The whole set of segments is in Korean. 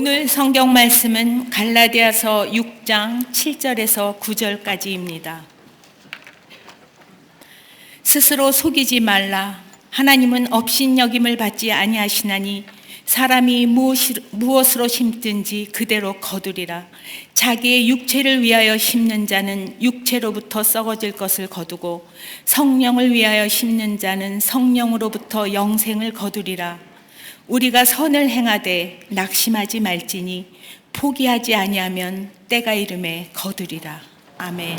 오늘 성경 말씀은 갈라디아서 6장 7절에서 9절까지입니다. 스스로 속이지 말라. 하나님은 업신여김을 받지 아니하시나니 사람이 무엇으로 심든지 그대로 거두리라. 자기의 육체를 위하여 심는 자는 육체로부터 썩어질 것을 거두고 성령을 위하여 심는 자는 성령으로부터 영생을 거두리라. 우리가 선을 행하되 낙심하지 말지니 포기하지 아니하면 때가 이름에 거두리라. 아멘.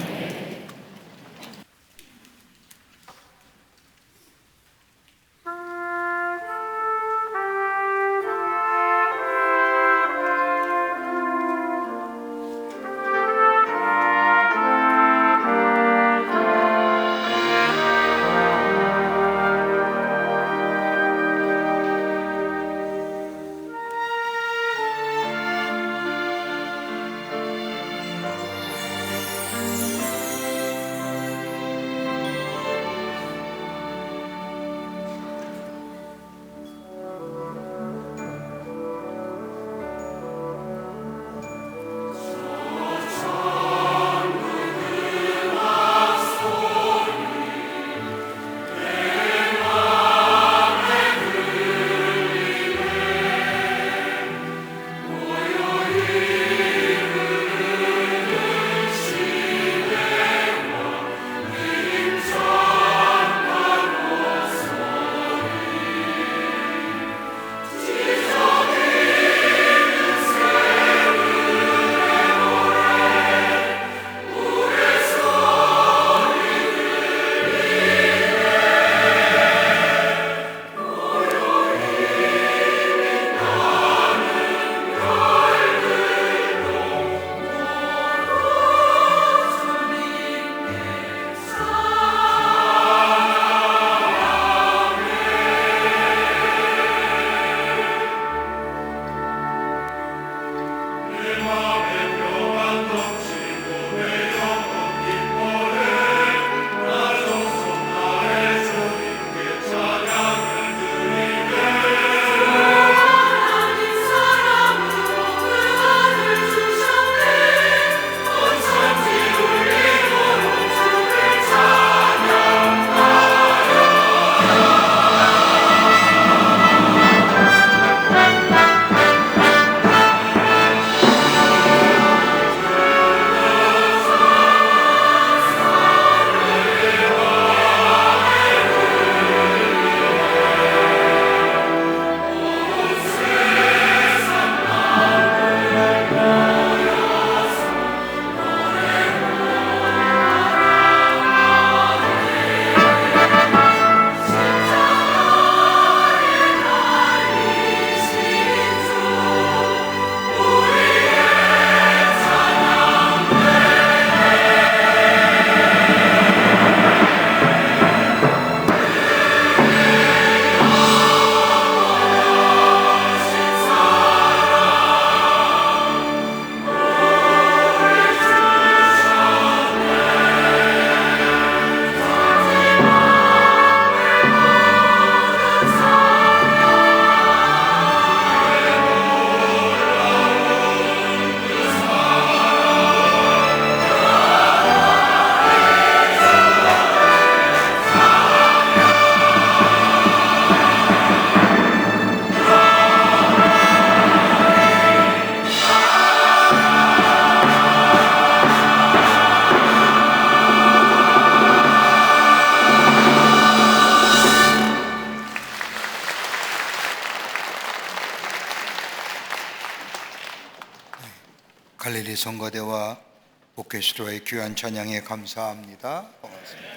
갈릴리 성가대와 오케스트라의 귀한 찬양에 감사합니다. 고맙습니다.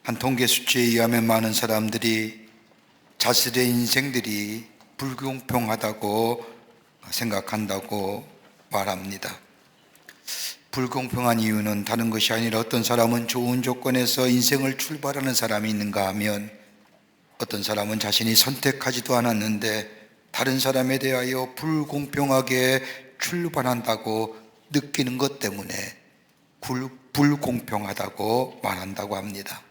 한 통계 수치에 의하면 많은 사람들이 자신의 인생들이 불공평하다고 생각한다고 말합니다. 불공평한 이유는 다른 것이 아니라 어떤 사람은 좋은 조건에서 인생을 출발하는 사람이 있는가 하면 어떤 사람은 자신이 선택하지도 않았는데 다른 사람에 대하여 불공평하게 출발한다고 느끼는 것 때문에 불공평하다고 말한다고 합니다.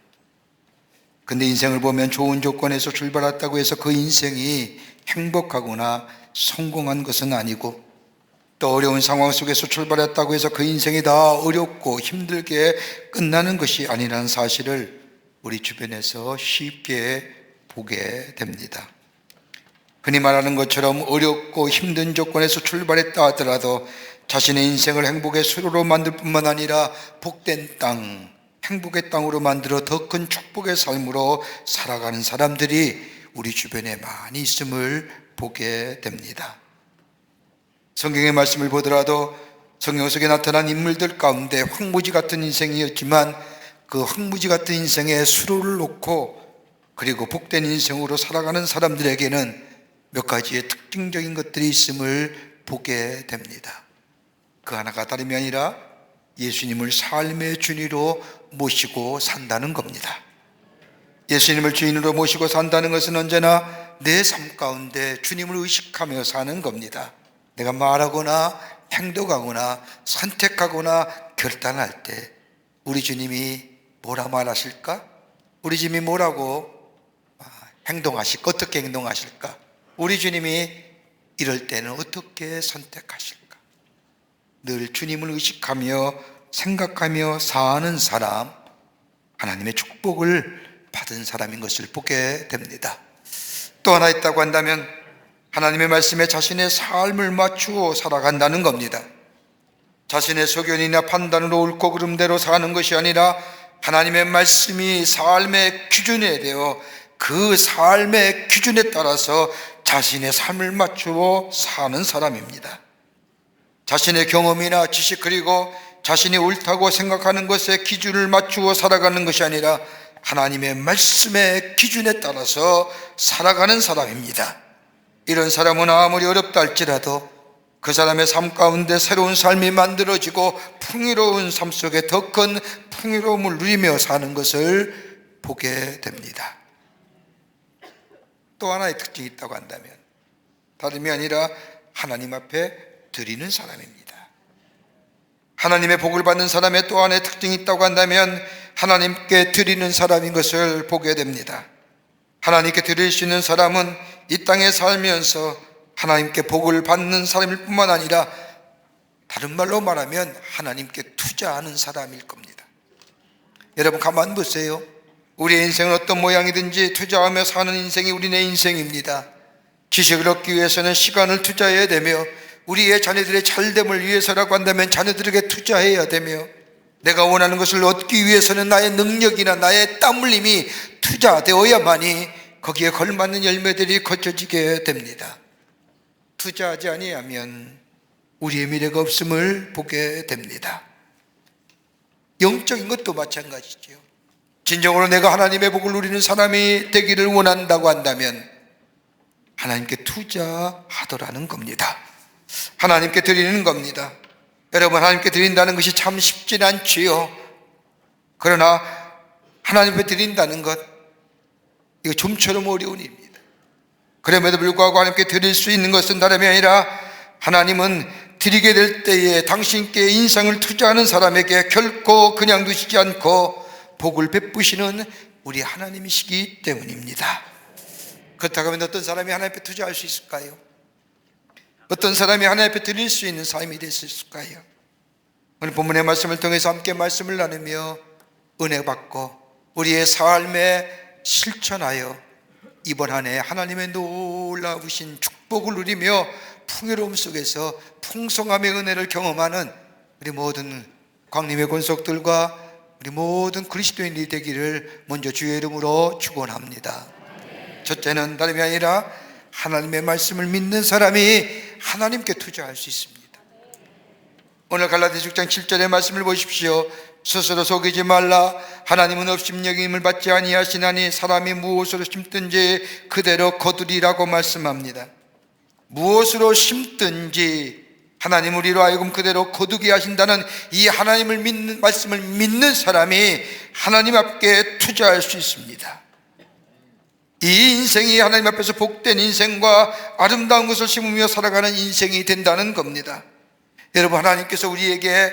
근데 인생을 보면 좋은 조건에서 출발했다고 해서 그 인생이 행복하거나 성공한 것은 아니고, 또 어려운 상황 속에서 출발했다고 해서 그 인생이 다 어렵고 힘들게 끝나는 것이 아니라는 사실을 우리 주변에서 쉽게 보게 됩니다. 흔히 말하는 것처럼 어렵고 힘든 조건에서 출발했다 하더라도 자신의 인생을 행복의 수로로 만들 뿐만 아니라 복된 땅, 행복의 땅으로 만들어 더 큰 축복의 삶으로 살아가는 사람들이 우리 주변에 많이 있음을 보게 됩니다. 성경의 말씀을 보더라도 성경 속에 나타난 인물들 가운데 황무지 같은 인생이었지만 그 황무지 같은 인생에 수로를 놓고 그리고 복된 인생으로 살아가는 사람들에게는 몇 가지의 특징적인 것들이 있음을 보게 됩니다. 그 하나가 다름이 아니라 예수님을 삶의 주인으로 모시고 산다는 겁니다. 예수님을 주인으로 모시고 산다는 것은 언제나 내 삶 가운데 주님을 의식하며 사는 겁니다. 내가 말하거나 행동하거나 선택하거나 결단할 때 우리 주님이 뭐라 말하실까? 우리 주님이 뭐라고 행동하실까? 어떻게 행동하실까? 우리 주님이 이럴 때는 어떻게 선택하실까? 늘 주님을 의식하며 생각하며 사는 사람, 하나님의 축복을 받은 사람인 것을 보게 됩니다. 또 하나 있다고 한다면 하나님의 말씀에 자신의 삶을 맞추어 살아간다는 겁니다. 자신의 소견이나 판단으로 옳고 그름대로 사는 것이 아니라 하나님의 말씀이 삶의 기준이 되어 그 삶의 기준에 따라서 자신의 삶을 맞추어 사는 사람입니다. 자신의 경험이나 지식 그리고 자신이 옳다고 생각하는 것에 기준을 맞추어 살아가는 것이 아니라 하나님의 말씀의 기준에 따라서 살아가는 사람입니다. 이런 사람은 아무리 어렵다 할지라도 그 사람의 삶 가운데 새로운 삶이 만들어지고 풍요로운 삶 속에 더 큰 풍요로움을 누리며 사는 것을 보게 됩니다. 또 하나의 특징이 있다고 한다면 다름이 아니라 하나님 앞에 드리는 사람입니다. 하나님의 복을 받는 사람의 또 하나의 특징이 있다고 한다면 하나님께 드리는 사람인 것을 보게 됩니다. 하나님께 드릴 수 있는 사람은 이 땅에 살면서 하나님께 복을 받는 사람일 뿐만 아니라 다른 말로 말하면 하나님께 투자하는 사람일 겁니다. 여러분 가만 보세요. 우리의 인생은 어떤 모양이든지 투자하며 사는 인생이 우리의 인생입니다. 지식을 얻기 위해서는 시간을 투자해야 되며 우리의 자녀들의 잘됨을 위해서라고 한다면 자녀들에게 투자해야 되며 내가 원하는 것을 얻기 위해서는 나의 능력이나 나의 땀 흘림이 투자되어야만이 거기에 걸맞는 열매들이 거쳐지게 됩니다. 투자하지 아니하면 우리의 미래가 없음을 보게 됩니다. 영적인 것도 마찬가지죠. 진정으로 내가 하나님의 복을 누리는 사람이 되기를 원한다고 한다면 하나님께 투자하더라는 겁니다. 하나님께 드리는 겁니다. 여러분 하나님께 드린다는 것이 참 쉽진 않지요. 그러나 하나님 앞에 드린다는 것 이거 좀처럼 어려운 일입니다. 그럼에도 불구하고 하나님께 드릴 수 있는 것은 다름이 아니라 하나님은 드리게 될 때에 당신께 인생을 투자하는 사람에게 결코 그냥 두시지 않고 복을 베푸시는 우리 하나님이시기 때문입니다. 그렇다고 하면 어떤 사람이 하나님 앞에 투자할 수 있을까요? 어떤 사람이 하나님 앞에 드릴 수 있는 삶이 될 수 있을까요? 오늘 본문의 말씀을 통해서 함께 말씀을 나누며 은혜 받고 우리의 삶에 실천하여 이번 한 해 하나님의 놀라우신 축복을 누리며 풍요로움 속에서 풍성함의 은혜를 경험하는 우리 모든 광림의 권속들과 우리 모든 그리스도인이 되기를 먼저 주의 이름으로 축원합니다. 첫째는 다름이 아니라 하나님의 말씀을 믿는 사람이 하나님께 투자할 수 있습니다. 오늘 갈라디아서 6장 7절의 말씀을 보십시오. 스스로 속이지 말라. 하나님은 업심여김을 받지 아니하시나니 사람이 무엇으로 심든지 그대로 거두리라고 말씀합니다. 무엇으로 심든지 하나님 우리로 하여금 그대로 거두게 하신다는 이 하나님을 믿는 말씀을 믿는 사람이 하나님 앞에 투자할 수 있습니다. 이 인생이 하나님 앞에서 복된 인생과 아름다운 것을 심으며 살아가는 인생이 된다는 겁니다. 여러분 하나님께서 우리에게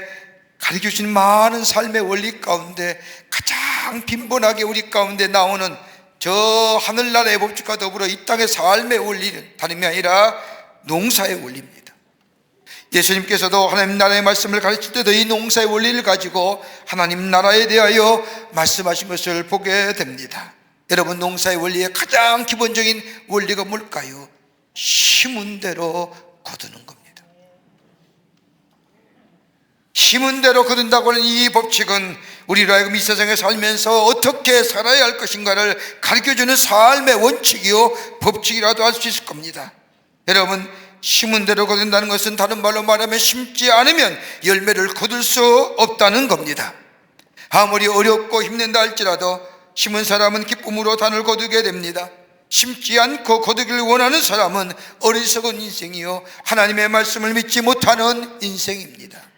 가르쳐주신 많은 삶의 원리 가운데 가장 가장 빈번하게 우리 가운데 나오는 저 하늘나라의 법칙과 더불어 이 땅의 삶의 원리는 다름이 아니라 농사의 원리입니다. 예수님께서도 하나님 나라의 말씀을 가르칠 때도 이 농사의 원리를 가지고 하나님 나라에 대하여 말씀하신 것을 보게 됩니다. 여러분, 농사의 원리의 가장 기본적인 원리가 뭘까요? 심은 대로 거두는 겁니다. 심은 대로 거둔다고 하는 이 법칙은 우리로 하여금 이 세상에 살면서 어떻게 살아야 할 것인가를 가르쳐주는 삶의 원칙이요 법칙이라도 할 수 있을 겁니다. 여러분, 심은 대로 거둔다는 것은 다른 말로 말하면 심지 않으면 열매를 거둘 수 없다는 겁니다. 아무리 어렵고 힘든다 할지라도 심은 사람은 기쁨으로 단을 거두게 됩니다. 심지 않고 거두기를 원하는 사람은 어리석은 인생이요 하나님의 말씀을 믿지 못하는 인생입니다.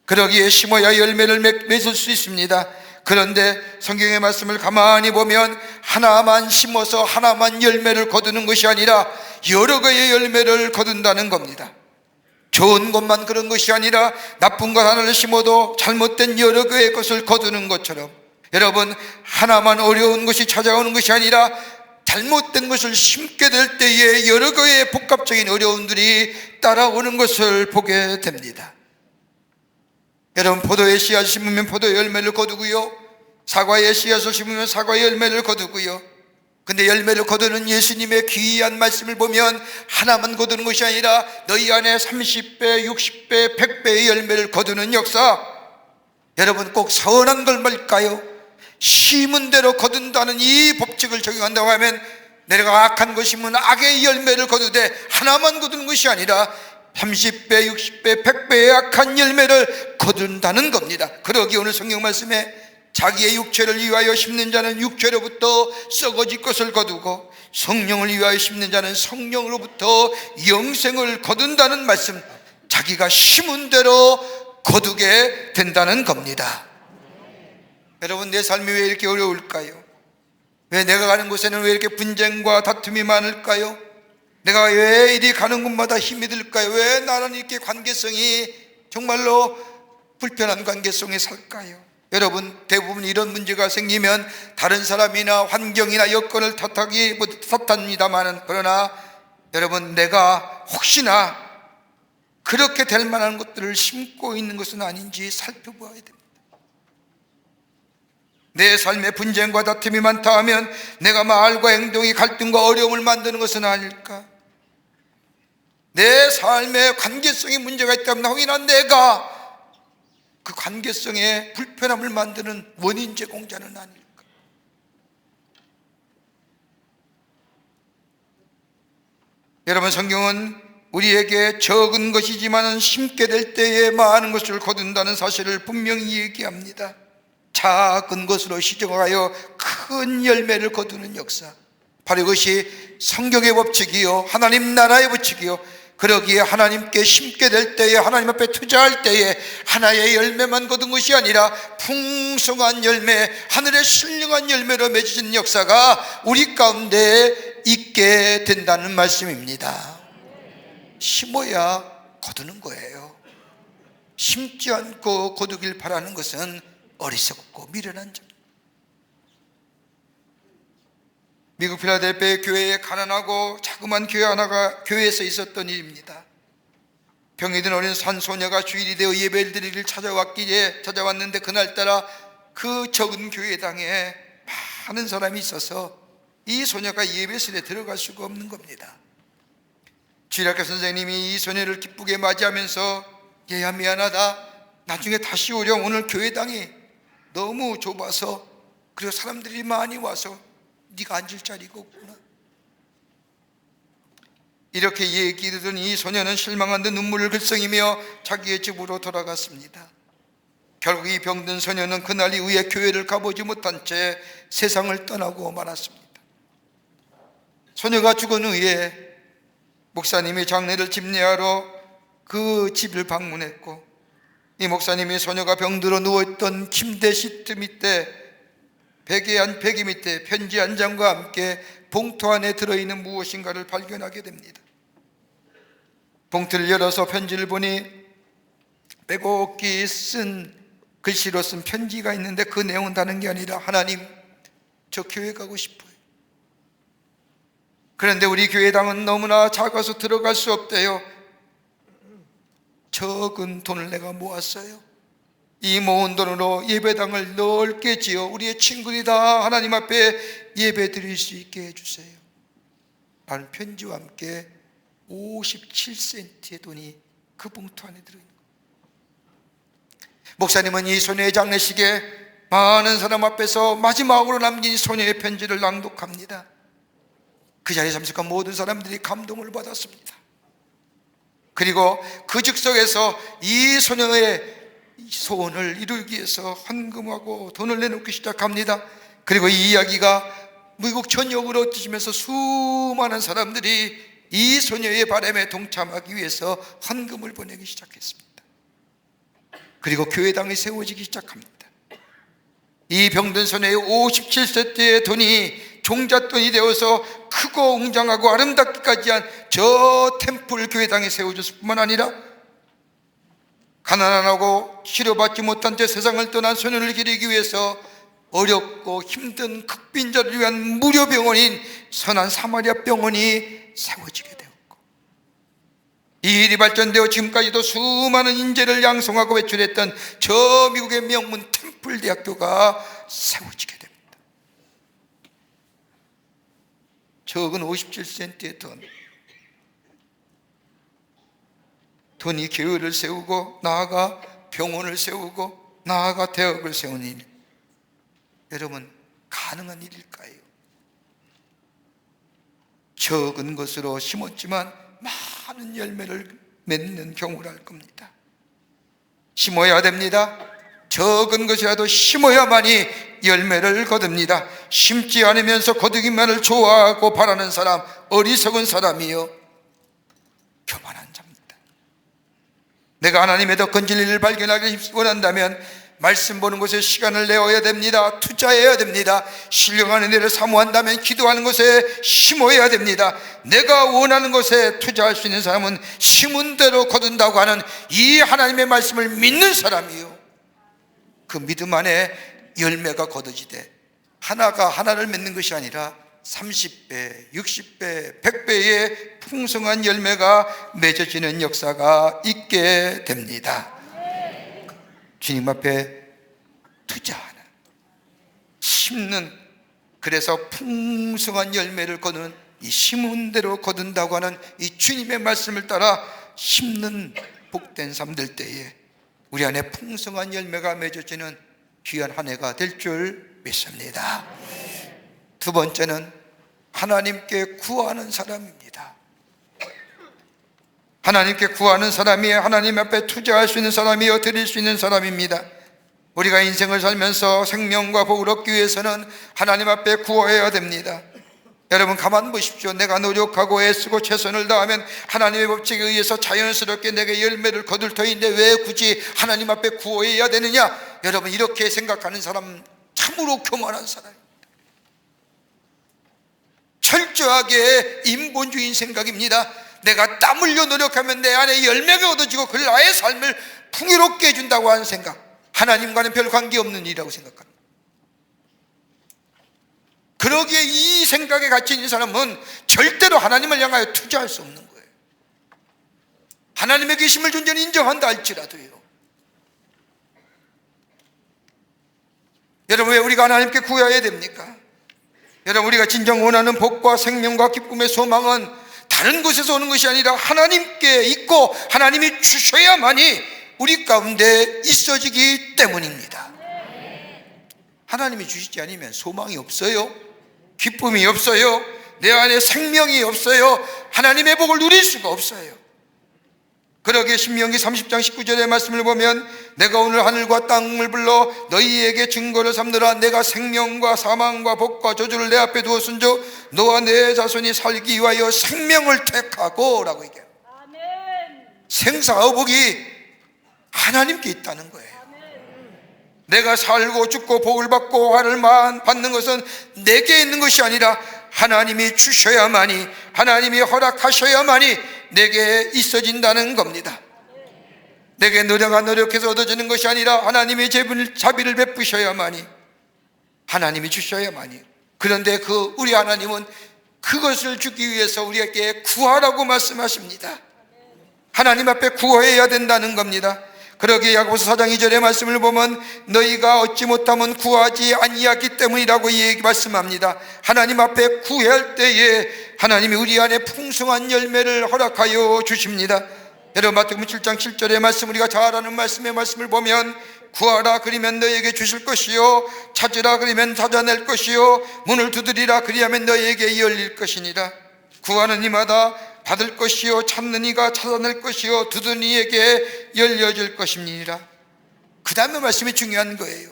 그러기에 심어야 열매를 맺을 수 있습니다. 그런데 성경의 말씀을 가만히 보면 하나만 심어서 하나만 열매를 거두는 것이 아니라 여러 개의 열매를 거둔다는 겁니다. 좋은 것만 그런 것이 아니라 나쁜 것 하나를 심어도 잘못된 여러 개의 것을 거두는 것처럼, 여러분, 하나만 어려운 것이 찾아오는 것이 아니라 잘못된 것을 심게 될 때에 여러 개의 복합적인 어려움들이 따라오는 것을 보게 됩니다. 여러분, 포도의 씨앗을 심으면 포도의 열매를 거두고요, 사과의 씨앗을 심으면 사과의 열매를 거두고요. 근데 열매를 거두는 예수님의 귀한 말씀을 보면 하나만 거두는 것이 아니라 너희 안에 30배, 60배, 100배의 열매를 거두는 역사. 여러분, 꼭 선한 걸 말까요? 심은 대로 거둔다는 이 법칙을 적용한다고 하면 내가 악한 것 심으면 악의 열매를 거두되 하나만 거두는 것이 아니라 30배, 60배, 100배의 악한 열매를 거둔다는 겁니다. 그러기 오늘 성경 말씀에 자기의 육체를 위하여 심는 자는 육체로부터 썩어질 것을 거두고 성령을 위하여 심는 자는 성령으로부터 영생을 거둔다는 말씀, 자기가 심은 대로 거두게 된다는 겁니다. 여러분, 내 삶이 왜 이렇게 어려울까요? 왜 내가 가는 곳에는 왜 이렇게 분쟁과 다툼이 많을까요? 내가 왜 이리 가는 곳마다 힘이 들까요? 왜 나는 이렇게 관계성이 정말로 불편한 관계성에 살까요? 여러분, 대부분 이런 문제가 생기면 다른 사람이나 환경이나 여건을 탓합니다만, 그러나 여러분, 내가 혹시나 그렇게 될 만한 것들을 심고 있는 것은 아닌지 살펴봐야 됩니다. 내 삶에 분쟁과 다툼이 많다 하면 내가 말과 행동이 갈등과 어려움을 만드는 것은 아닐까? 내 삶에 관계성에 문제가 있다면 혹이나 내가 그 관계성에 불편함을 만드는 원인 제공자는 아닐까? 여러분, 성경은 우리에게 적은 것이지만 심게 될 때에 많은 것을 거둔다는 사실을 분명히 얘기합니다. 작은 것으로 시작하여 큰 열매를 거두는 역사, 바로 이것이 성경의 법칙이요 하나님 나라의 법칙이요, 그러기에 하나님께 심게 될 때에, 하나님 앞에 투자할 때에 하나의 열매만 거둔 것이 아니라 풍성한 열매, 하늘의 신령한 열매로 맺어진 역사가 우리 가운데 있게 된다는 말씀입니다. 심어야 거두는 거예요. 심지 않고 거두길 바라는 것은 어리석고 미련한 점. 미국 필라델피아 교회에 가난하고 자그마한 교회 하나가 교회에서 있었던 일입니다. 병이 든 어린 산 소녀가 주일이 되어 예배를 드리기를 찾아왔는데 그날따라 그 적은 교회당에 많은 사람이 있어서 이 소녀가 예배실에 들어갈 수가 없는 겁니다. 주일학교 선생님이 이 소녀를 기쁘게 맞이하면서 얘야, 미안하다, 나중에 다시 오렴, 오늘 교회당이 너무 좁아서, 그리고 사람들이 많이 와서 네가 앉을 자리가 없구나, 이렇게 얘기 듣던 이 소녀는 실망한 듯 눈물을 글썽이며 자기의 집으로 돌아갔습니다. 결국 이 병든 소녀는 그날 이후에 교회를 가보지 못한 채 세상을 떠나고 말았습니다. 소녀가 죽은 후에 목사님이 장례를 집례하러 그 집을 방문했고, 이 목사님이 소녀가 병들어 누워있던 침대 시트 밑에 베개 밑에 편지 한 장과 함께 봉투 안에 들어있는 무엇인가를 발견하게 됩니다. 봉투를 열어서 편지를 보니 빼곡히 쓴 글씨로 쓴 편지가 있는데 그 내용은 다른 게 아니라 하나님, 저 교회 가고 싶어요. 그런데 우리 교회당은 너무나 작아서 들어갈 수 없대요. 적은 돈을 내가 모았어요. 이 모은 돈으로 예배당을 넓게 지어 우리의 친구들이 다 하나님 앞에 예배 드릴 수 있게 해주세요 라는 편지와 함께 57센트의 돈이 그 봉투 안에 들어있는 거예요. 목사님은 이 소녀의 장례식에 많은 사람 앞에서 마지막으로 남긴 소녀의 편지를 낭독합니다. 그 자리에 참석한 모든 사람들이 감동을 받았습니다. 그리고 그 즉석에서 이 소녀의 소원을 이루기 위해서 헌금하고 돈을 내놓기 시작합니다. 그리고 이 이야기가 미국 전역으로 흩어지면서 수많은 사람들이 이 소녀의 바람에 동참하기 위해서 헌금을 보내기 시작했습니다. 그리고 교회당이 세워지기 시작합니다. 이 병든 소녀의 57세트의 돈이 종잣돈이 되어서 크고 웅장하고 아름답기까지 한 저 템플 교회당이 세워졌을 뿐만 아니라 가난하고 치료받지 못한 채 세상을 떠난 소년을 기리기 위해서 어렵고 힘든 극빈자를 위한 무료 병원인 선한 사마리아 병원이 세워지게 되었고, 이 일이 발전되어 지금까지도 수많은 인재를 양성하고 배출했던 저 미국의 명문 템플 대학교가 세워지게 됩니다. 적은 57센트의 돈이 교회를 세우고 나아가 병원을 세우고 나아가 대학을 세우는 일, 여러분 가능한 일일까요? 적은 것으로 심었지만 많은 열매를 맺는 경우를 알 겁니다. 심어야 됩니다. 적은 것이라도 심어야만이 열매를 거둡니다. 심지 않으면서 거두기만을 좋아하고 바라는 사람, 어리석은 사람이요 교만한 자입니다. 내가 하나님의 더 큰 진리를 발견하기 원한다면 말씀 보는 것에 시간을 내어야 됩니다. 투자해야 됩니다. 신령한 은혜를 사모한다면 기도하는 것에 심어야 됩니다. 내가 원하는 것에 투자할 수 있는 사람은 심은 대로 거둔다고 하는 이 하나님의 말씀을 믿는 사람이요, 그 믿음 안에 열매가 거둬지되 하나가 하나를 맺는 것이 아니라 30배, 60배, 100배의 풍성한 열매가 맺어지는 역사가 있게 됩니다. 주님 앞에 투자하는, 심는, 그래서 풍성한 열매를 거두는, 이 심은 대로 거둔다고 하는 이 주님의 말씀을 따라 심는 복된 삶 될 때에 우리 안에 풍성한 열매가 맺어지는 귀한 한 해가 될 줄 믿습니다. 두 번째는 하나님께 구하는 사람입니다. 하나님께 구하는 사람이 하나님 앞에 투자할 수 있는 사람이요 드릴 수 있는 사람입니다. 우리가 인생을 살면서 생명과 복을 얻기 위해서는 하나님 앞에 구해야 됩니다. 여러분 가만 보십시오. 내가 노력하고 애쓰고 최선을 다하면 하나님의 법칙에 의해서 자연스럽게 내게 열매를 거둘 터인데 왜 굳이 하나님 앞에 구해야 되느냐? 여러분 이렇게 생각하는 사람 참으로 교만한 사람입니다. 철저하게 인본주의인 생각입니다. 내가 땀 흘려 노력하면 내 안에 열매가 얻어지고 그 나의 삶을 풍요롭게 해준다고 하는 생각, 하나님과는 별 관계없는 일이라고 생각합니다. 그러기에 이 생각에 갇혀 있는 사람은 절대로 하나님을 향하여 투자할 수 없는 거예요. 하나님의 계심을 존재는 인정한다 할지라도요. 여러분 왜 우리가 하나님께 구해야 됩니까? 여러분 우리가 진정 원하는 복과 생명과 기쁨의 소망은 다른 곳에서 오는 것이 아니라 하나님께 있고 하나님이 주셔야만이 우리 가운데 있어지기 때문입니다. 하나님이 주시지 않으면 소망이 없어요. 기쁨이 없어요. 내 안에 생명이 없어요. 하나님의 복을 누릴 수가 없어요. 그러기에 신명기 30장 19절의 말씀을 보면 내가 오늘 하늘과 땅을 불러 너희에게 증거를 삼느라 내가 생명과 사망과 복과 저주를 내 앞에 두었은즉 너와 내 자손이 살기 위하여 생명을 택하고 라고 얘기해요. 생사의복이 하나님께 있다는 거예요. 내가 살고 죽고 복을 받고 화를 받는 것은 내게 있는 것이 아니라 하나님이 주셔야만이, 하나님이 허락하셔야만이 내게 있어진다는 겁니다. 내게 노력해서 얻어지는 것이 아니라 하나님의 자비를 베푸셔야만이, 하나님이 주셔야만이. 그런데 우리 하나님은 그것을 주기 위해서 우리에게 구하라고 말씀하십니다. 하나님 앞에 구해야 된다는 겁니다. 그러기에 야고보서 4장 2절의 말씀을 보면 너희가 얻지 못하면 구하지 아니하기 때문이라고 말씀합니다. 하나님 앞에 구할 때에 하나님이 우리 안에 풍성한 열매를 허락하여 주십니다. 여러분, 마태복음 7장 7절의 말씀, 우리가 잘 아는 말씀의 말씀을 보면 구하라 그러면 너희에게 주실 것이요, 찾으라 그러면 찾아낼 것이요, 문을 두드리라 그리하면 너희에게 열릴 것이니라. 구하는 이마다 받을 것이요, 찾는 이가 찾아낼 것이요, 두드리는 이에게 열려질 것입니다. 그 다음에 말씀이 중요한 거예요.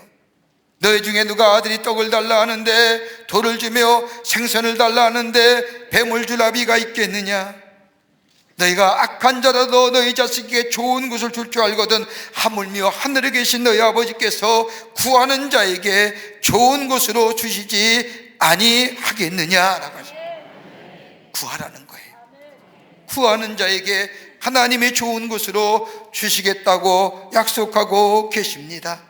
너희 중에 누가 아들이 떡을 달라 하는데 돌을 주며 생선을 달라 하는데 뱀을 줄 아비가 있겠느냐? 너희가 악한 자라도 너희 자식에게 좋은 것을 줄 줄 알거든 하물며 하늘에 계신 너희 아버지께서 구하는 자에게 좋은 것으로 주시지 아니하겠느냐라고 하십니다. 구하라는 거예요. 구하는 자에게 하나님의 좋은 것으로 주시겠다고 약속하고 계십니다.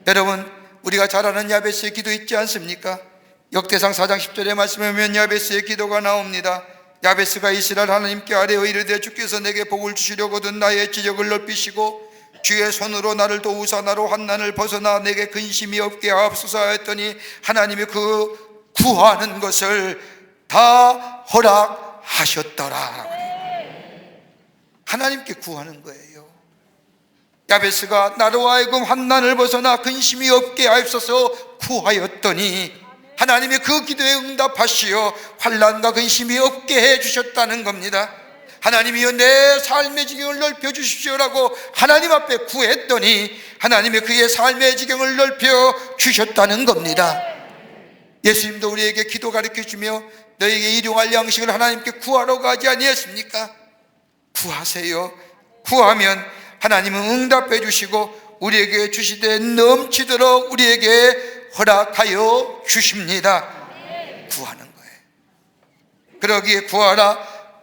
여러분, 우리가 잘 아는 야베스의 기도 있지 않습니까? 역대상 4장 10절의 말씀에 보면 야베스의 기도가 나옵니다. 야베스가 이스라엘 하나님께 아뢰어 이르되 주께서 내게 복을 주시려거든 나의 지적을 넓히시고 주의 손으로 나를 도우사 나로 환난을 벗어나 내게 근심이 없게 하옵소서 하였더니 하나님이 그 구하는 것을 다 허락하셨더라. 하나님께 구하는 거예요. 야베스가 나로 하여금 환난을 벗어나 근심이 없게 하옵소서 구하였더니 하나님이 그 기도에 응답하시어 환난과 근심이 없게 해주셨다는 겁니다. 하나님이여 내 삶의 지경을 넓혀주십시오라고 하나님 앞에 구했더니 하나님이 그의 삶의 지경을 넓혀주셨다는 겁니다. 예수님도 우리에게 기도 가르쳐주며 너에게 일용할 양식을 하나님께 구하러 가지 아니했습니까? 구하세요. 구하면 하나님은 응답해 주시고 우리에게 주시되 넘치도록 우리에게 허락하여 주십니다. 구하는 거예요. 그러기에 구하라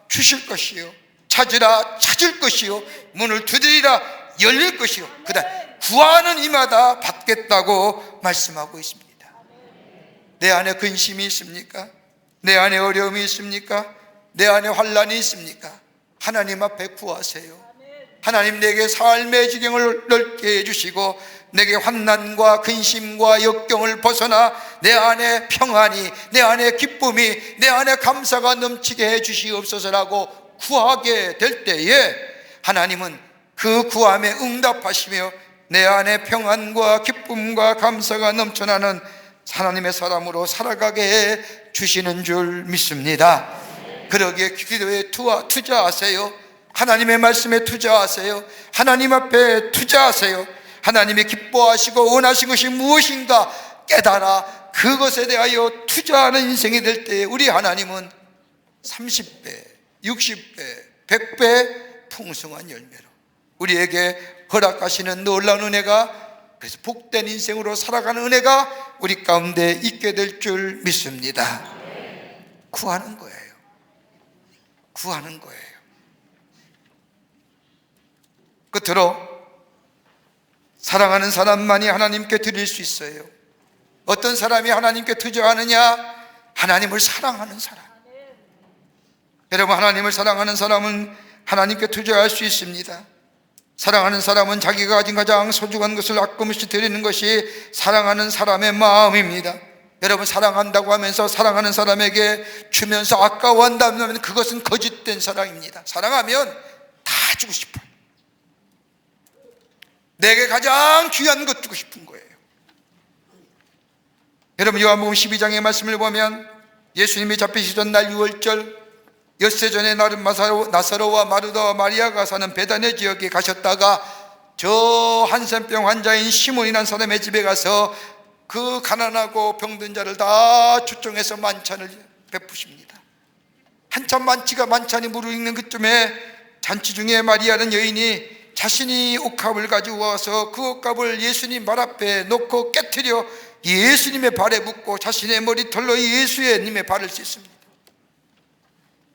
주실 것이요, 찾으라 찾을 것이요, 문을 두드리라 열릴 것이요, 그다음 구하는 이마다 받겠다고 말씀하고 있습니다. 내 안에 근심이 있습니까? 내 안에 어려움이 있습니까? 내 안에 환난이 있습니까? 하나님 앞에 구하세요. 하나님 내게 삶의 지경을 넓게 해주시고 내게 환난과 근심과 역경을 벗어나 내 안에 평안이, 내 안에 기쁨이, 내 안에 감사가 넘치게 해주시옵소서라고 구하게 될 때에 하나님은 그 구함에 응답하시며 내 안에 평안과 기쁨과 감사가 넘쳐나는 하나님의 사람으로 살아가게 해 주시는 줄 믿습니다. 그러기에 기도에 투자하세요. 하나님의 말씀에 투자하세요. 하나님 앞에 투자하세요. 하나님이 기뻐하시고 원하신 것이 무엇인가 깨달아 그것에 대하여 투자하는 인생이 될 때에 우리 하나님은 30배, 60배, 100배 풍성한 열매로 우리에게 허락하시는 놀라운 은혜가, 그래서 복된 인생으로 살아가는 은혜가 우리 가운데 있게 될 줄 믿습니다. 구하는 거예요. 구하는 거예요. 끝으로 사랑하는 사람만이 하나님께 드릴 수 있어요. 어떤 사람이 하나님께 투자하느냐? 하나님을 사랑하는 사람. 여러분, 하나님을 사랑하는 사람은 하나님께 투자할 수 있습니다. 사랑하는 사람은 자기가 가진 가장 소중한 것을 아낌없이 드리는 것이 사랑하는 사람의 마음입니다. 여러분, 사랑한다고 하면서 사랑하는 사람에게 주면서 아까워한다면 그것은 거짓된 사랑입니다. 사랑하면 다 주고 싶어요. 내게 가장 귀한 것 주고 싶은 거예요. 여러분, 요한복음 12장의 말씀을 보면 예수님이 잡히시던 날 6월절 엿새 전에 나사로와 마르다와 마리아가 사는 베다네 지역에 가셨다가 저 한센병 환자인 시몬이라는 사람의 집에 가서 그 가난하고 병든 자를 다 초청해서 만찬을 베푸십니다. 한참 만찬이 무르익는 그쯤에 잔치 중에 마리아는 여인이 자신이 옥합을 가지고 와서 그 옥합을 예수님 발 앞에 놓고 깨트려 예수님의 발에 묻고 자신의 머리털로 예수님의 발을 씻습니다.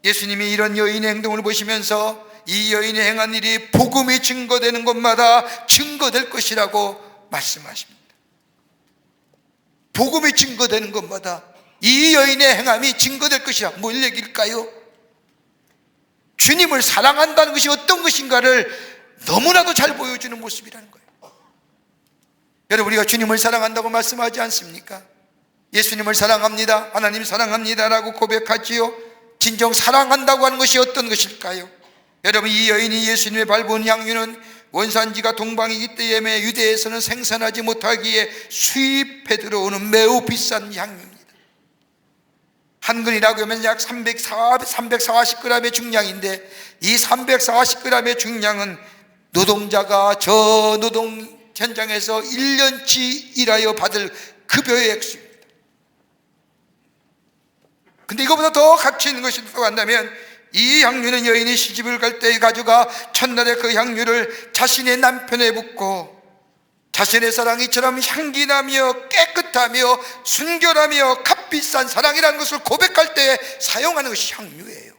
예수님이 이런 여인의 행동을 보시면서 이 여인이 행한 일이 복음이 증거되는 곳마다 증거될 것이라고 말씀하십니다. 복음이 증거되는 곳마다 이 여인의 행함이 증거될 것이라. 뭘 얘기일까요? 주님을 사랑한다는 것이 어떤 것인가를 너무나도 잘 보여주는 모습이라는 거예요. 여러분, 우리가 주님을 사랑한다고 말씀하지 않습니까? 예수님을 사랑합니다, 하나님 사랑합니다라고 고백하지요. 진정 사랑한다고 하는 것이 어떤 것일까요? 여러분, 이 여인이 예수님의 밟은 향유는 원산지가 동방이기 때문에 유대에서는 생산하지 못하기에 수입해 들어오는 매우 비싼 향유입니다. 한 근이라고 하면 약 340g의 중량인데, 이 340g의 중량은 노동자가 저 노동 현장에서 1년치 일하여 받을 급여의 액수입니다. 근데 이거보다 더 가치 있는 것이 또 한다면, 이 향유는 여인이 시집을 갈 때 가져가 첫날에 그 향유를 자신의 남편에 붓고 자신의 사랑이처럼 향기나며 깨끗하며 순결하며 값비싼 사랑이라는 것을 고백할 때 사용하는 것이 향유예요.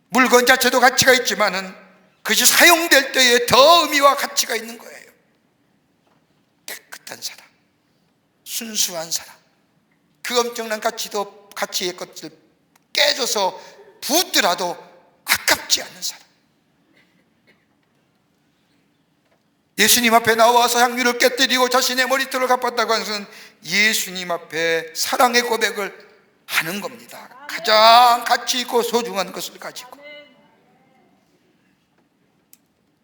물건 자체도 가치가 있지만은 그것이 사용될 때에 더 의미와 가치가 있는 거예요. 깨끗한 사랑, 순수한 사랑, 그 엄청난 가치의 것을 깨져서 부었더라도 아깝지 않은 사랑. 예수님 앞에 나와서 향유를 깨뜨리고 자신의 머리털을 갚았다고 하는 것은 예수님 앞에 사랑의 고백을 하는 겁니다. 가장 가치 있고 소중한 것을 가지고.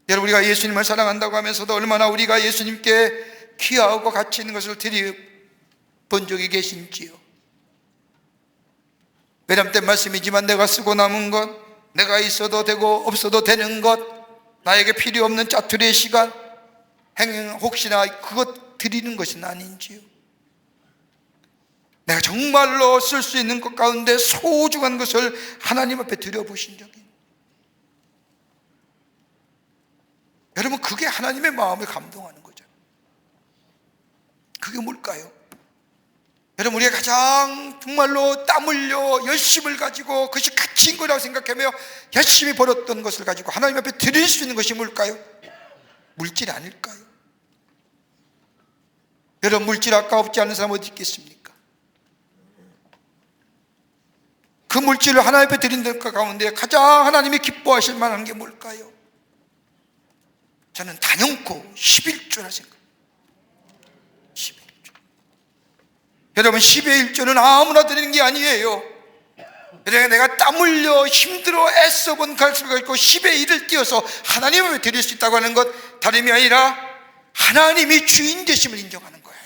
여러분, 우리가 예수님을 사랑한다고 하면서도 얼마나 우리가 예수님께 귀하고 가치 있는 것을 드려본 적이 계신지요. 외람된 말씀이지만 내가 쓰고 남은 것, 내가 있어도 되고 없어도 되는 것, 나에게 필요 없는 짜투리의 시간, 혹시나 그것 드리는 것은 아닌지요. 내가 정말로 쓸 수 있는 것 가운데 소중한 것을 하나님 앞에 드려보신 적이, 여러분, 그게 하나님의 마음을 감동하는 거죠. 그게 뭘까요? 여러분, 우리가 가장 정말로 땀 흘려 열심을 가지고 그것이 가치인 거라고 생각하며 열심히 벌었던 것을 가지고 하나님 앞에 드릴 수 있는 것이 뭘까요? 물질 아닐까요? 여러분, 물질 아까웠지 않은 사람 어디 있겠습니까? 그 물질을 하나님 앞에 드린 것 가운데 가장 하나님이 기뻐하실 만한 게 뭘까요? 저는 단연코 11조라 생각합니다. 11조. 여러분, 10의 1조는 아무나 드리는 게 아니에요. 내가 땀 흘려 힘들어 애써본 갈수가 있고 10의 1을 띄어서 하나님 앞에 드릴 수 있다고 하는 것, 다름이 아니라 하나님이 주인 되심을 인정하는 거예요.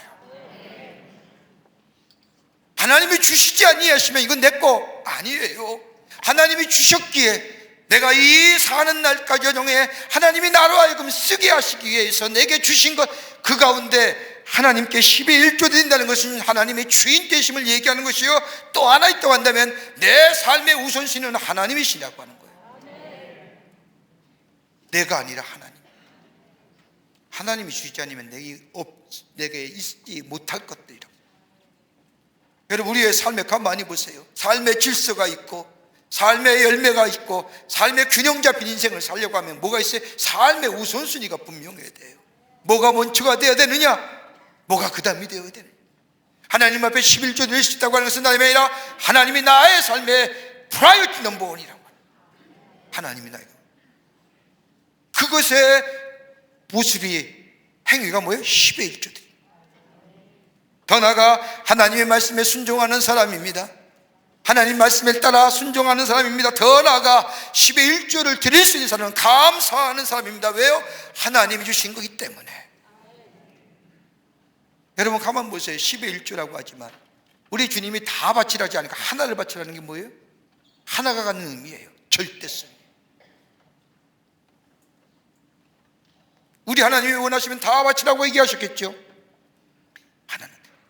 하나님이 주시지 아니하시면 이건 내 거 아니에요. 하나님이 주셨기에 내가 이 사는 날까지 정해 하나님이 나로 하여금 쓰게 하시기 위해서 내게 주신 것, 그 가운데 하나님께 10의 1조 드린다는 것은 하나님의 주인 되심을 얘기하는 것이요, 또 하나 있다고 한다면 내 삶의 우선순위는 하나님이시라고 하는 거예요. 내가 아니라 하나님. 하나님이 주시지 않으면 내게 있지 못할 것들이라고. 여러분, 우리의 삶에 가만히 보세요. 삶의 질서가 있고 삶의 열매가 있고 삶의 균형 잡힌 인생을 살려고 하면 뭐가 있어요? 삶의 우선순위가 분명해야 돼요. 뭐가 먼저가 되어야 되느냐? 뭐가 그 다음이 되어야 되느냐? 하나님 앞에 11조 드릴 수 있다고 하는 것은 나님이 아니라 하나님이 나의 삶의 프라이어티 넘버 원이라고. 하나님이 나의, 그것의 모습이, 행위가 뭐예요? 10의 1조 드림. 더 나아가 하나님의 말씀에 순종하는 사람입니다. 하나님 말씀에 따라 순종하는 사람입니다. 더 나아가 10의 1조를 드릴 수 있는 사람은 감사하는 사람입니다. 왜요? 하나님이 주신 거기 때문에. 여러분, 가만 보세요. 10의 1조라고 하지만 우리 주님이 다 바치라지 않으니까 하나를 바치라는 게 뭐예요? 하나가 갖는 의미예요. 절대성. 우리 하나님이 원하시면 다 바치라고 얘기하셨겠죠.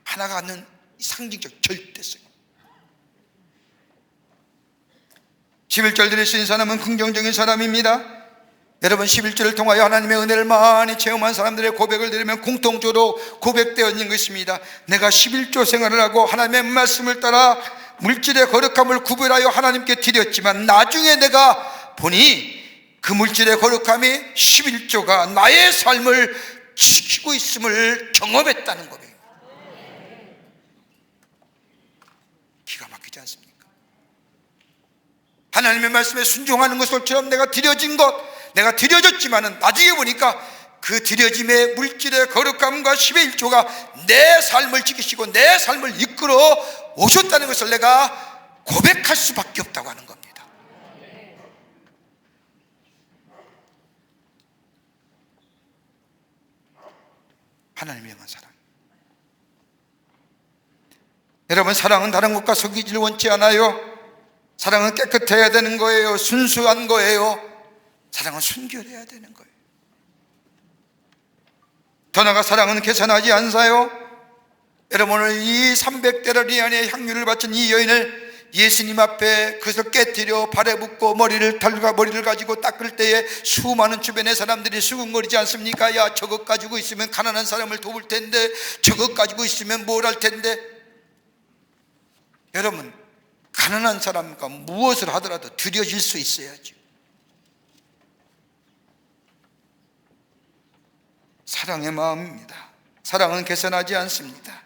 하나가 갖는 상징적 절대성. 11절 드릴 수 있는 사람은 긍정적인 사람입니다. 여러분 11조를 통하여 하나님의 은혜를 많이 체험한 사람들의 고백을 들으면 공통적으로 고백되어진 것입니다. 내가 11조 생활을 하고 하나님의 말씀을 따라 물질의 거룩함을 구별하여 하나님께 드렸지만 나중에 내가 보니 그 물질의 거룩함이 11조가 나의 삶을 지키고 있음을 경험했다는 고백입니다. 기가 막히지 않습니까? 하나님의 말씀에 순종하는 것처럼 내가 드려진 것, 내가 드려졌지만은 나중에 보니까 그 드려짐의 물질의 거룩함과 10의 1조가 내 삶을 지키시고 내 삶을 이끌어 오셨다는 것을 내가 고백할 수밖에 없다고 하는 겁니다. 하나님의 영원 사랑. 여러분, 사랑은 다른 것과 속이지를 원치 않아요. 사랑은 깨끗해야 되는 거예요. 순수한 거예요. 사랑은 순결해야 되는 거예요. 더 나아가 사랑은 계산하지 않사요. 여러분, 오늘 이 300데나리온의 향유를 바친 이 여인을 예수님 앞에 그것을 깨뜨려 발에 붓고 머리를 가지고 닦을 때에 수많은 주변의 사람들이 수군거리지 않습니까? 야, 저것 가지고 있으면 가난한 사람을 도울 텐데, 저것 가지고 있으면 뭘 할 텐데. 여러분, 가난한 사람과 무엇을 하더라도 드려질 수 있어야죠. 사랑의 마음입니다. 사랑은 계산하지 않습니다.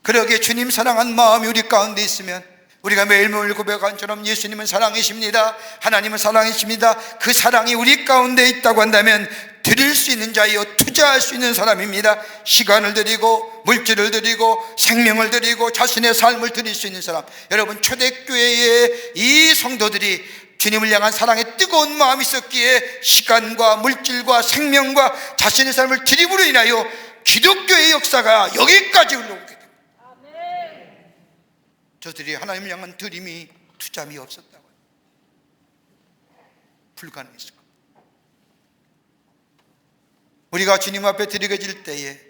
그러기에 주님 사랑한 마음이 우리 가운데 있으면 우리가 매일매일 고백한 것처럼 예수님은 사랑이십니다. 하나님은 사랑이십니다. 그 사랑이 우리 가운데 있다고 한다면 드릴 수 있는 자이요 투자할 수 있는 사람입니다. 시간을 드리고 물질을 드리고 생명을 드리고 자신의 삶을 드릴 수 있는 사람. 여러분, 초대교회의 이 성도들이 주님을 향한 사랑의 뜨거운 마음이 있었기에 시간과 물질과 생명과 자신의 삶을 드림으로 인하여 기독교의 역사가 여기까지 흘러오게 됩니다. 저들이 하나님을 향한 드림이 투자미 없었다고 해요. 불가능했을 겁니다. 우리가 주님 앞에 드리게 될 때에,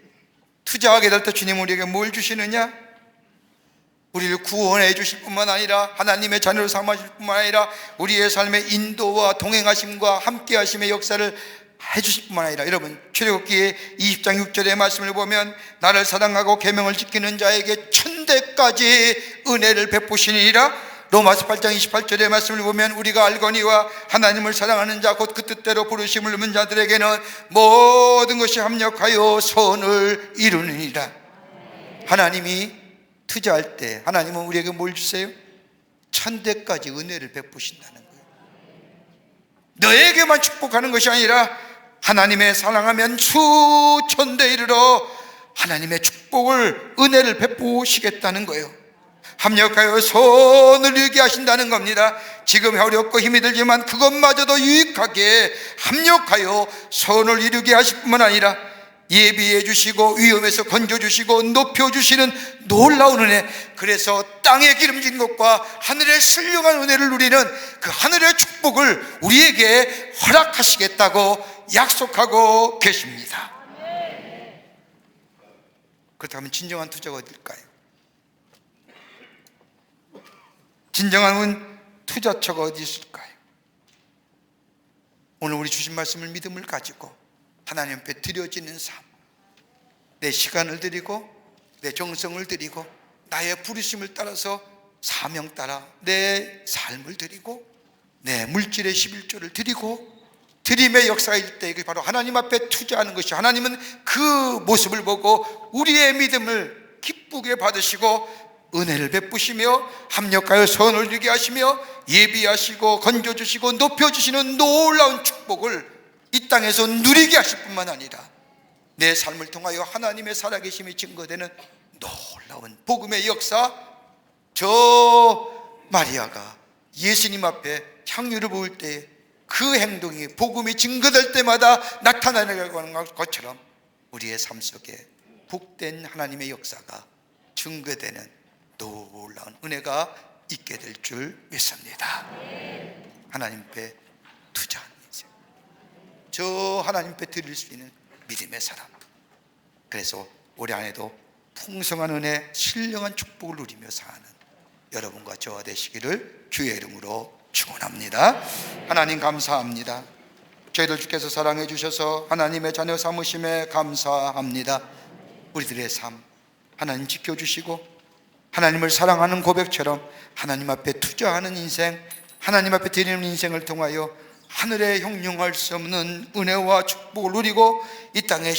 투자하게 될 때 주님 우리에게 뭘 주시느냐? 우리를 구원해 주실 뿐만 아니라 하나님의 자녀로 삼으실 뿐만 아니라 우리의 삶의 인도와 동행하심과 함께 하심의 역사를 해 주실 뿐만 아니라, 여러분, 출애굽기의 20장 6절의 말씀을 보면 나를 사랑하고 계명을 지키는 자에게 천대까지 은혜를 베푸시니라. 로마서 8장 28절의 말씀을 보면 우리가 알거니와 하나님을 사랑하는 자 곧 그 뜻대로 부르심을 입은 자들에게는 모든 것이 합력하여 선을 이루느니라. 하나님이 투자할 때 하나님은 우리에게 뭘 주세요? 천대까지 은혜를 베푸신다는 거예요. 너에게만 축복하는 것이 아니라 하나님의 사랑하면 수천대 이르러 하나님의 축복을, 은혜를 베푸시겠다는 거예요. 합력하여 선을 이루게 하신다는 겁니다. 지금 어렵고 힘이 들지만 그것마저도 유익하게 합력하여 선을 이루게 하실 뿐만 아니라 예비해 주시고 위험에서 건져주시고 높여주시는 놀라운 은혜. 그래서 땅에 기름진 것과 하늘의 신령한 은혜를 누리는 그 하늘의 축복을 우리에게 허락하시겠다고 약속하고 계십니다. 그렇다면 진정한 투자가 어딜까요? 진정한 투자처가 어디 있을까요? 오늘 우리 주신 말씀을 믿음을 가지고 하나님 앞에 드려지는 삶, 내 시간을 드리고 내 정성을 드리고 나의 부르심을 따라서 사명 따라 내 삶을 드리고 내 물질의 11조를 드리고 드림의 역사일 때, 이게 바로 하나님 앞에 투자하는 것이, 하나님은 그 모습을 보고 우리의 믿음을 기쁘게 받으시고 은혜를 베푸시며 합력하여 선을 이루게 하시며 예비하시고 건져주시고 높여주시는 놀라운 축복을 이 땅에서 누리게 하실 뿐만 아니라 내 삶을 통하여 하나님의 살아계심이 증거되는 놀라운 복음의 역사. 저 마리아가 예수님 앞에 향유를 부을 때 그 행동이 복음이 증거될 때마다 나타나는 것처럼 우리의 삶 속에 복된 하나님의 역사가 증거되는 놀라운 은혜가 있게 될 줄 믿습니다. 하나님 앞에 투자하는 인생, 저 하나님 앞에 드릴 수 있는 믿음의 사람. 그래서 올해 안에도 풍성한 은혜, 신령한 축복을 누리며 사는 여러분과 저와 되시기를 주의 이름으로 축원합니다. 하나님 감사합니다. 저희들 주께서 사랑해 주셔서 하나님의 자녀 삼으심에 감사합니다. 우리들의 삶 하나님 지켜주시고 하나님을 사랑하는 고백처럼 하나님 앞에 투자하는 인생, 하나님 앞에 드리는 인생을 통하여 하늘에 형용할 수 없는 은혜와 축복을 누리고 이 땅의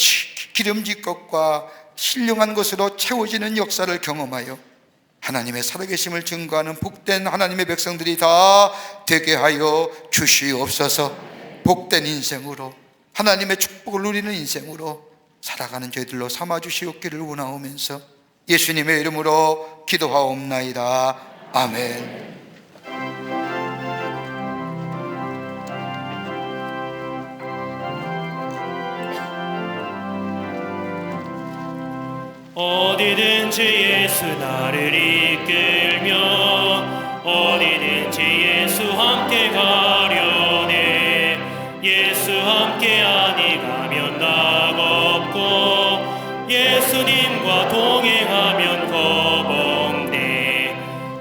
기름진 것과 신령한 것으로 채워지는 역사를 경험하여 하나님의 살아계심을 증거하는 복된 하나님의 백성들이 다 되게 하여 주시옵소서. 복된 인생으로 하나님의 축복을 누리는 인생으로 살아가는 저희들로 삼아주시옵기를 원하오면서 예수님의 이름으로 기도하옵나이다. 아멘. 어디든지 예수 나를 이끌며 어디든지 예수 함께 가려네. 예수 함께 아니 가면 낙 없고 예수님과 동행하면 겁 없네.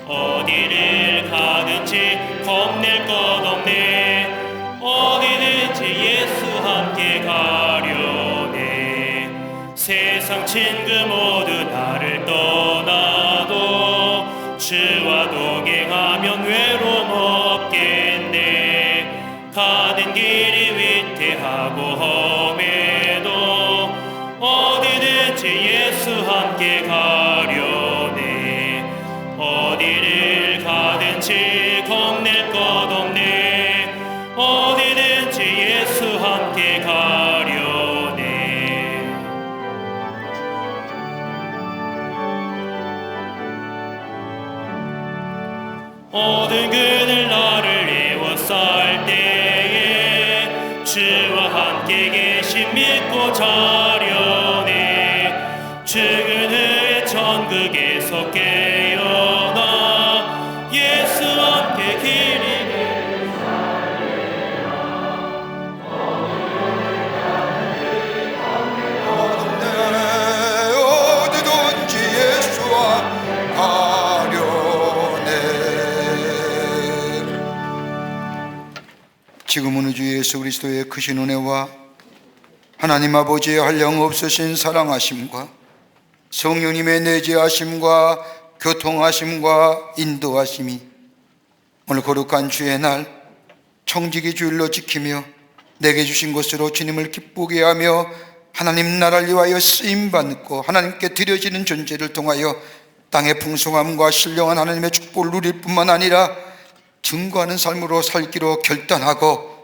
어디를 가든지 겁낼 것 없네. 어디든지 예수 함께 가려네. 세상 친구 모두 나를 떠나도 주와 동행하면 외로움 없겠네. 가는 길이 위태하고 험해도 어디든지 예수 함께 가려네. 어디를 가든지 겁낼 것 없네. 어디든지 예수 함께 가려네. 모든 그들 나를 애워쌀 때에 주와 함께 계신 믿고 자려네. 죽은 후에 천국에서 깨어나 예수 함께 길이 어디든지 예수와 가려네. 지금은 우주 예수 그리스도의 크신 은혜와 하나님 아버지의 한량없으신 사랑하심과 성령님의 내재하심과 교통하심과 인도하심이 오늘 거룩한 주의 날 청지기 주일로 지키며 내게 주신 것으로 주님을 기쁘게 하며 하나님 나라를 위하여 쓰임받고 하나님께 드려지는 존재를 통하여 땅의 풍성함과 신령한 하나님의 축복을 누릴 뿐만 아니라 증거하는 삶으로 살기로 결단하고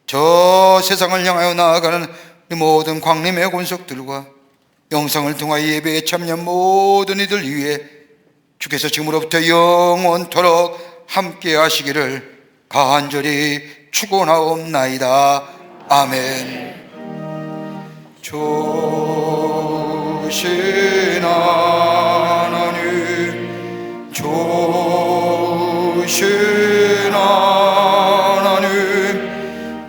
저 세상을 향하여 나아가는 모든 광림의 권속들과 영상을 통하여 예배에 참여한 모든 이들 위해 주께서 지금으로부터 영원토록 함께 하시기를 간절히 축원하옵나이다. 아멘. 좋으신 하나님, 좋으신 하나님,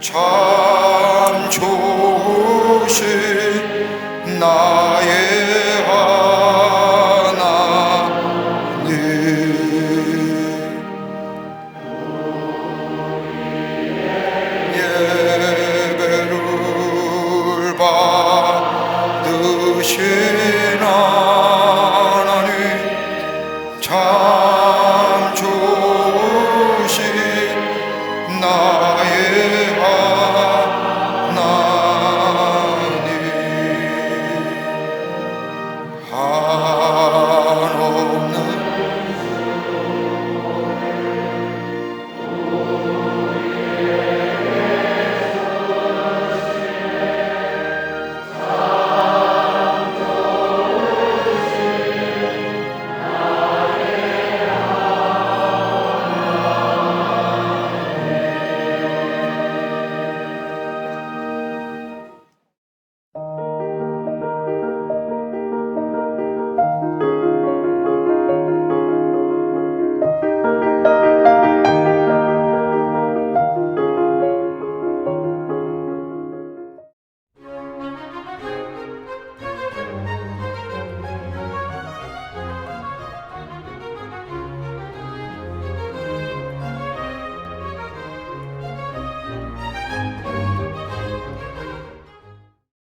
참 좋으신 나